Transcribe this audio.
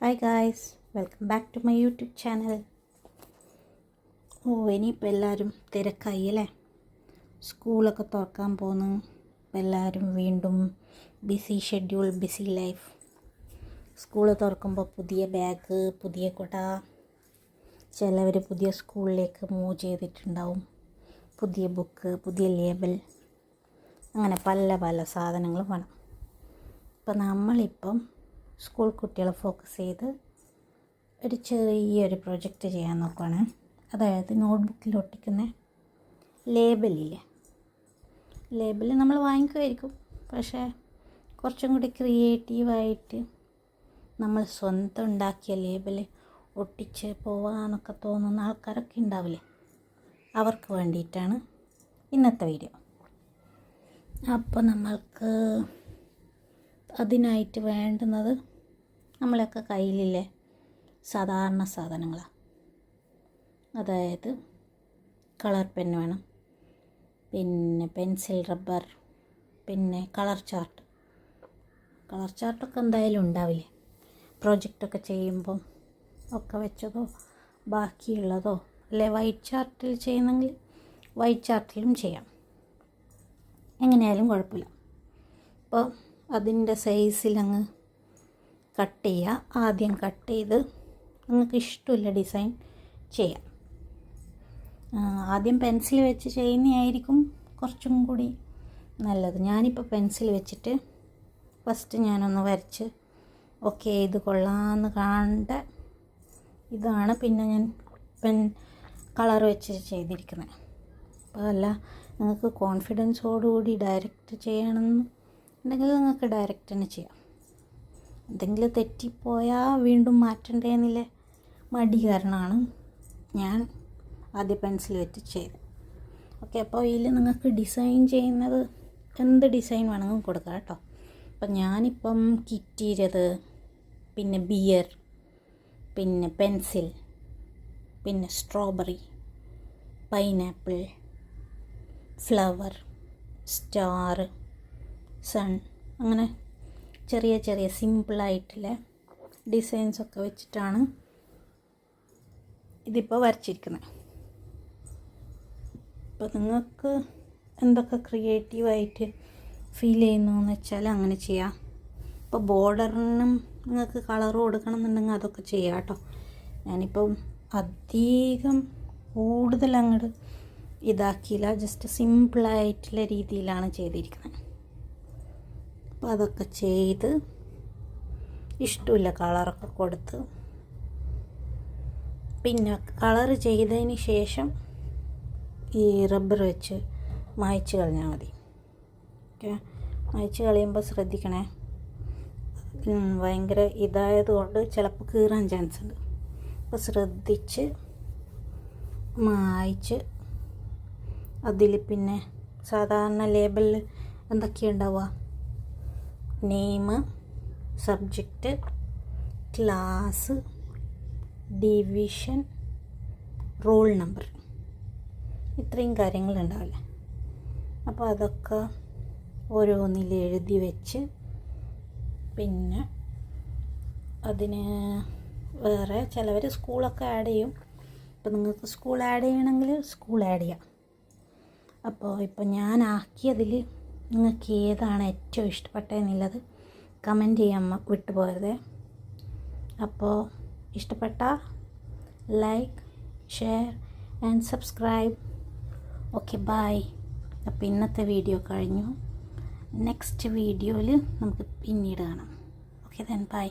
Hi guys, welcome back to my YouTube channel. ഇനിയിപ്പോൾ എല്ലാവരും തിരക്കായി അല്ലേ? സ്കൂളൊക്കെ തുറക്കാൻ പോകുന്നു. എല്ലാവരും വീണ്ടും busy schedule, busy life. School തുറക്കുമ്പോൾ പുതിയ ബാഗ്, പുതിയ കുട, ചിലവർ പുതിയ സ്കൂളിലേക്ക് മൂവ് ചെയ്തിട്ടുണ്ടാവും. പുതിയ ബുക്ക്, പുതിയ ലേബൽ, അങ്ങനെ പല പല സാധനങ്ങളും വേണം. അപ്പോൾ നമ്മളിപ്പം സ്കൂൾ കുട്ടികളെ ഫോക്കസ് ചെയ്ത് ഒരു ചെറിയൊരു പ്രൊജക്റ്റ് ചെയ്യാൻ നോക്കുകയാണ്. അതായത് നോട്ട്ബുക്കിൽ ഒട്ടിക്കുന്ന ലേബലില്ലേ, ലേബൽ നമ്മൾ വാങ്ങിക്കുമായിരിക്കും, പക്ഷേ കുറച്ചും കൂടി ക്രിയേറ്റീവായിട്ട് നമ്മൾ സ്വന്തം ഉണ്ടാക്കിയ ലേബൽ ഒട്ടിച്ച് പോവാനൊക്കെ തോന്നുന്ന ആൾക്കാരൊക്കെ ഉണ്ടാവില്ലേ, അവർക്ക് വേണ്ടിയിട്ടാണ് ഇന്നത്തെ വീഡിയോ. അപ്പോൾ നമ്മൾക്ക് അതിനായിട്ട് വേണ്ടുന്നത് നമ്മളൊക്കെ കയ്യിലില്ലേ സാധാരണ സാധനങ്ങളാണ്. അതായത് കളർ പെൻ വേണം, പിന്നെ പെൻസിൽ, റബ്ബർ, പിന്നെ കളർ ചാർട്ടൊക്കെ എന്തായാലും ഉണ്ടാവില്ലേ, പ്രൊജക്റ്റൊക്കെ ചെയ്യുമ്പം ഒക്കെ വെച്ചതോ ബാക്കിയുള്ളതോ, അല്ലെ വൈറ്റ് ചാർട്ടിൽ ചെയ്യുന്നെങ്കിൽ വൈറ്റ് ചാർട്ടിലും ചെയ്യാം, എങ്ങനെയായാലും കുഴപ്പമില്ല. അപ്പോൾ അതിൻ്റെ സൈസിലങ്ങ് കട്ട് ചെയ്യുക. ആദ്യം കട്ട് ചെയ്ത് നിങ്ങൾക്ക് ഇഷ്ടമില്ല ഡിസൈൻ ചെയ്യാം. ആദ്യം പെൻസിൽ വെച്ച് ചെയ്യുന്നതായിരിക്കും കുറച്ചും കൂടി നല്ലത്. ഞാനിപ്പോൾ പെൻസിൽ വെച്ചിട്ട് ഫസ്റ്റ് ഞാനൊന്ന് വരച്ച് ഓക്കെ ഇത് കൊള്ളാമെന്ന് കണ്ട ഇതാണ് പിന്നെ ഞാൻ കളർ വെച്ച് ചെയ്തിരിക്കുന്നത്. അപ്പോൾ അല്ല നിങ്ങൾക്ക് കോൺഫിഡൻസോടുകൂടി ഡയറക്റ്റ് ചെയ്യണമെന്ന് ഉണ്ടെങ്കിൽ നിങ്ങൾക്ക് ഡയറക്റ്റ് തന്നെ ചെയ്യാം. എന്തെങ്കിലും തെറ്റിപ്പോയാൽ വീണ്ടും മാറ്റണ്ടേന്നില്ല മടി കാരണമാണ് ഞാൻ ആദ്യം പെൻസിൽ വെച്ച് ചെയ്തത്. ഓക്കെ, അപ്പോൾ ഇതിൽ നിങ്ങൾക്ക് ഡിസൈൻ ചെയ്യുന്നത് എന്ത് ഡിസൈൻ വേണമെങ്കിലും കൊടുക്കാം കേട്ടോ. അപ്പം ഞാനിപ്പം കിറ്റിയിലത്, പിന്നെ ബിയർ, പിന്നെ പെൻസിൽ, പിന്നെ strawberry, pineapple, flower, star, sun, അങ്ങനെ ചെറിയ ചെറിയ സിമ്പിളായിട്ടുള്ള ഡിസൈൻസൊക്കെ വെച്ചിട്ടാണ് ഇതിപ്പോൾ വരച്ചിരിക്കുന്നത്. അപ്പോൾ നിങ്ങൾക്ക് എന്തൊക്കെ ക്രിയേറ്റീവായിട്ട് ഫീൽ ചെയ്യുന്നു എന്ന് വെച്ചാൽ അങ്ങനെ ചെയ്യാം. ഇപ്പോൾ ബോർഡറിനും നിങ്ങൾക്ക് കളർ കൊടുക്കണം എന്നുണ്ടെങ്കിൽ അതൊക്കെ ചെയ്യാം കേട്ടോ. ഞാനിപ്പം അധികം കൂടുതൽ അങ്ങോട്ട് ഇതാക്കിയില്ല, ജസ്റ്റ് സിമ്പിളായിട്ടുള്ള രീതിയിലാണ് ചെയ്തിരിക്കുന്നത്. അപ്പോൾ അതൊക്കെ ചെയ്ത് ഇഷ്ടമില്ല കളറൊക്കെ കൊടുത്ത്, പിന്നെ കളർ ചെയ്തതിന് ശേഷം ഈ റബ്ബർ വെച്ച് മായ്ച്ച് കളഞ്ഞാൽ മതി. ഓക്കെ, മായ്ച്ച് കളയുമ്പോൾ ശ്രദ്ധിക്കണേ, ഭയങ്കര ഇതായതുകൊണ്ട് ചിലപ്പോൾ കീറാൻ ചാൻസ് ഉണ്ട്. അപ്പോൾ ശ്രദ്ധിച്ച് മായ്ച്ച് അതിൽ പിന്നെ സാധാരണ ലേബലിൽ എന്തൊക്കെയുണ്ടാവുക, name, subject, class, division, roll number, ഇത്രയും കാര്യങ്ങളുണ്ടാവില്ല. അപ്പോൾ അതൊക്കെ ഓരോന്നിൽ എഴുതി വെച്ച് പിന്നെ അതിന് വേറെ ചിലവർ സ്കൂളൊക്കെ ആഡ് ചെയ്യും. അപ്പോൾ നിങ്ങൾക്ക് സ്കൂൾ ആഡ് ചെയ്യണമെങ്കിൽ സ്കൂൾ ആഡ് ചെയ്യാം. അപ്പോൾ ഇപ്പോൾ ഞാൻ ആക്കിയതിൽ നിങ്ങൾക്ക് ഏതാണ് ഏറ്റവും ഇഷ്ടപ്പെട്ടതെന്നുള്ളത് കമൻറ്റ് ചെയ്യാൻ വിട്ടുപോകരുത്. അപ്പോൾ ഇഷ്ടപ്പെട്ട like, share and subscribe. Okay, bye. അപ്പോൾ ഇന്നത്തെ വീഡിയോ കഴിഞ്ഞു. നെക്സ്റ്റ് വീഡിയോയിൽ നമുക്ക് പിന്നീട് കാണാം. Okay then by.